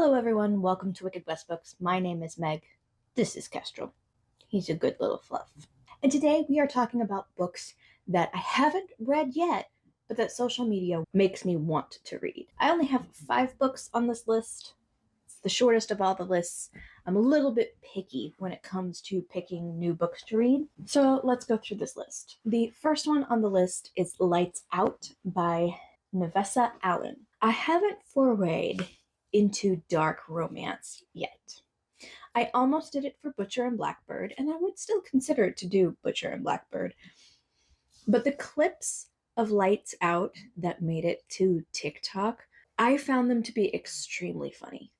Hello, everyone. Welcome to Wicked West Books. My name is Meg. This is Kestrel. He's a good little fluff. And today we are talking about books that I haven't read yet, but that social media makes me want to read. I only have 5 books on this list. It's the shortest of all the lists. I'm a little bit picky when it comes to picking new books to read. So let's go through this list. The first one on the list is Lights Out by Nevessa Allen. I haven't forayed into dark romance yet. I almost did it for Butcher and Blackbird, and I would still consider to do Butcher and Blackbird. But the clips of Lights Out that made it to TikTok, I found them to be extremely funny.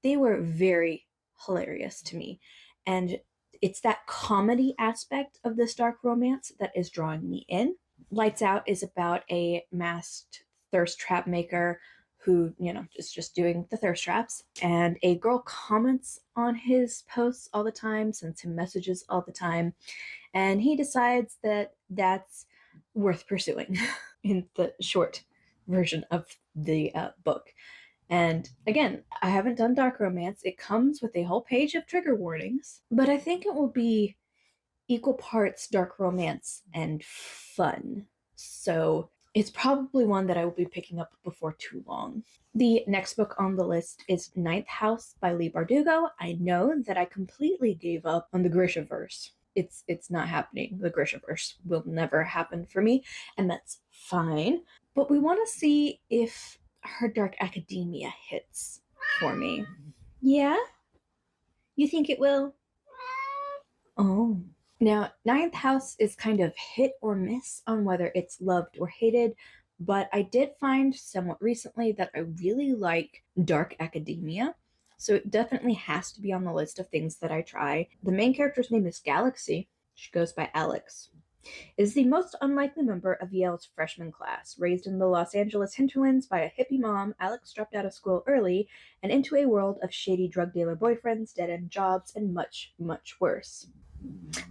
They were very hilarious to me. And it's that comedy aspect of this dark romance that is drawing me in. Lights Out is about a masked thirst trap maker who, is just doing the thirst traps. And a girl comments on his posts all the time, sends him messages all the time. And he decides that that's worth pursuing in the short version of the book. And again, I haven't done dark romance. It comes with a whole page of trigger warnings, but I think it will be equal parts dark romance and fun. So it's probably one that I will be picking up before too long. The next book on the list is Ninth House by Leigh Bardugo. I know that I completely gave up on the Grishaverse. It's not happening. The Grishaverse will never happen for me, and that's fine. But we want to see if Her Dark Academia hits for me. Yeah? You think it will? Oh. Now, Ninth House is kind of hit or miss on whether it's loved or hated, but I did find somewhat recently that I really like Dark Academia, so it definitely has to be on the list of things that I try. The main character's name is Galaxy. She goes by Alex. Is the most unlikely member of Yale's freshman class. Raised in the Los Angeles hinterlands by a hippie mom, Alex dropped out of school early and into a world of shady drug dealer boyfriends, dead-end jobs, and much, much worse.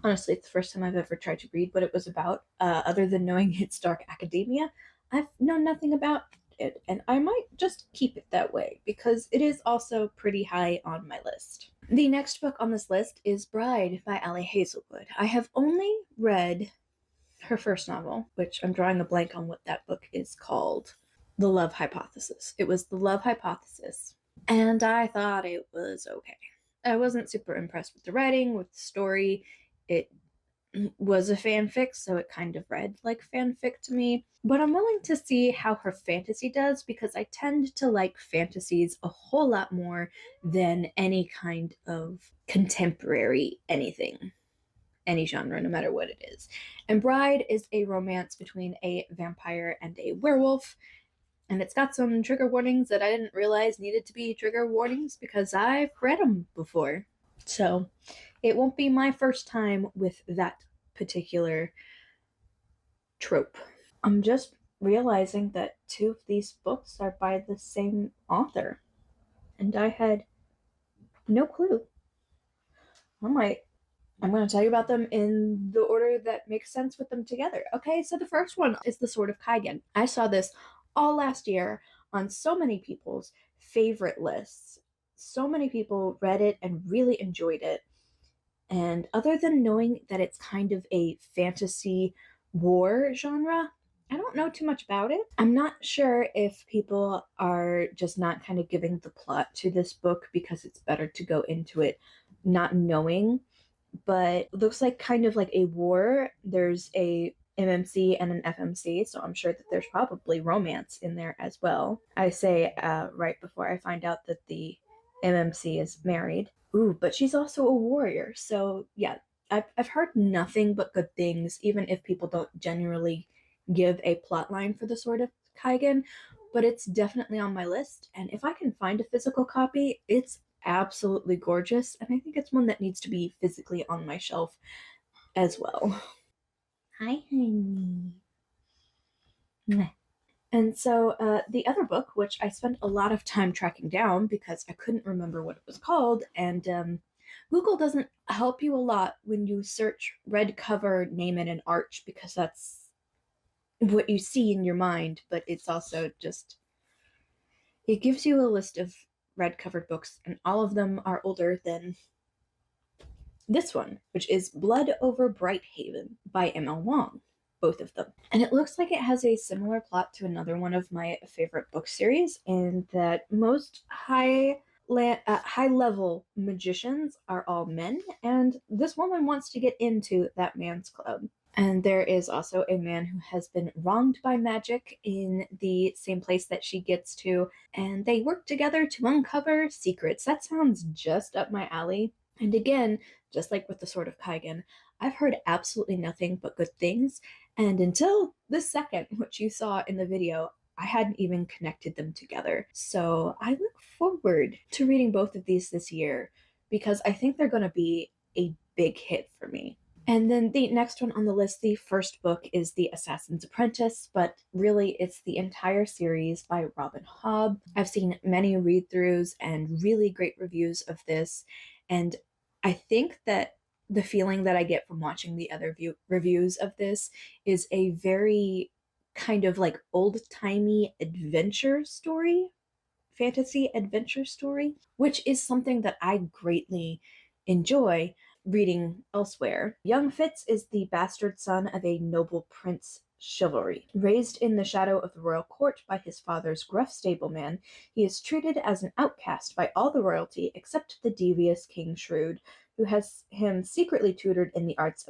Honestly, it's the first time I've ever tried to read what it was about, other than knowing it's dark academia. I've known nothing about it, and I might just keep it that way, because it is also pretty high on my list. The next book on this list is Bride by Ali Hazelwood. I have only read her first novel, which I'm drawing a blank on what that book is called. The Love Hypothesis. It was The Love Hypothesis, and I thought it was okay. I wasn't super impressed with the writing, with the story. It was a fanfic, so it kind of read like fanfic to me. But I'm willing to see how her fantasy does, because I tend to like fantasies a whole lot more than any kind of contemporary anything. Any genre, no matter what it is. And Bride is a romance between a vampire and a werewolf. And it's got some trigger warnings that I didn't realize needed to be trigger warnings because I've read them before. So it won't be my first time with that particular trope. I'm just realizing that 2 of these books are by the same author. And I had no clue. I'm going to tell you about them in the order that makes sense with them together. Okay, so the first one is The Sword of Kaigen. I saw this all last year on so many people's favorite lists. So many people read it and really enjoyed it. And other than knowing that it's kind of a fantasy war genre, I don't know too much about it. I'm not sure if people are just not kind of giving the plot to this book because it's better to go into it not knowing, but it looks like kind of like a war. There's a MMC and an FMC, so I'm sure that there's probably romance in there as well. I say right before I find out that the MMC is married. Ooh, but she's also a warrior, so yeah, I've heard nothing but good things, even if people don't generally give a plot line for The Sword of Kaigen, but it's definitely on my list, and if I can find a physical copy, it's absolutely gorgeous, and I think it's one that needs to be physically on my shelf as well. Hi, honey. And so the other book, which I spent a lot of time tracking down because I couldn't remember what it was called, and Google doesn't help you a lot when you search red cover, name it, and arch, because that's what you see in your mind, but it's also just, it gives you a list of red covered books, and all of them are older than this one, which is Blood Over Brighthaven by M.L. Wong, both of them. And it looks like it has a similar plot to another one of my favorite book series, in that most high-level magicians are all men, and this woman wants to get into that man's club. And there is also a man who has been wronged by magic in the same place that she gets to, and they work together to uncover secrets. That sounds just up my alley. And again, just like with the Sword of Kaigen, I've heard absolutely nothing but good things, and until this second, which you saw in the video, I hadn't even connected them together. So I look forward to reading both of these this year, because I think they're going to be a big hit for me. And then the next one on the list, the first book, is The Assassin's Apprentice, but really it's the entire series by Robin Hobb. I've seen many read-throughs and really great reviews of this, and I think that the feeling that I get from watching the other reviews of this is a very kind of like old-timey adventure story, fantasy adventure story, which is something that I greatly enjoy reading elsewhere. Young Fitz is the bastard son of a noble prince chivalry. Raised in the shadow of the royal court by his father's gruff stableman, he is treated as an outcast by all the royalty except the devious King Shrewd, who has him secretly tutored in the arts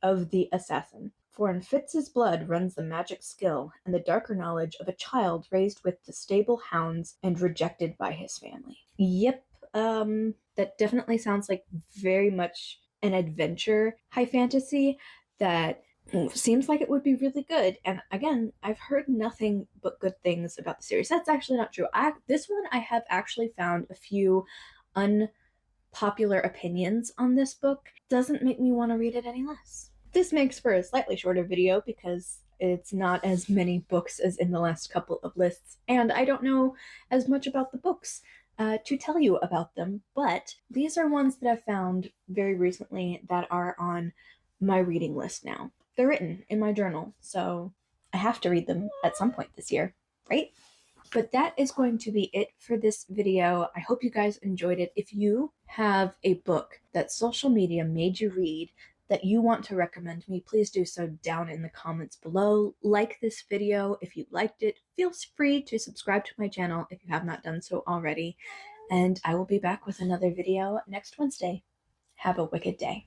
of the assassin. For in Fitz's blood runs the magic skill and the darker knowledge of a child raised with the stable hounds and rejected by his family. Yep, that definitely sounds like very much an adventure high fantasy that seems like it would be really good. And again, I've heard nothing but good things about the series. That's actually not true. This one, I have actually found a few unpopular opinions on this book. Doesn't make me want to read it any less. This makes for a slightly shorter video because it's not as many books as in the last couple of lists, and I don't know as much about the books to tell you about them, but these are ones that I've found very recently that are on my reading list now. They're written in my journal, so I have to read them at some point this year, right? But that is going to be it for this video. I hope you guys enjoyed it. If you have a book that social media made you read that you want to recommend me, please do so down in the comments below. Like this video if you liked it. Feel free to subscribe to my channel if you have not done so already. And I will be back with another video next Wednesday. Have a wicked day.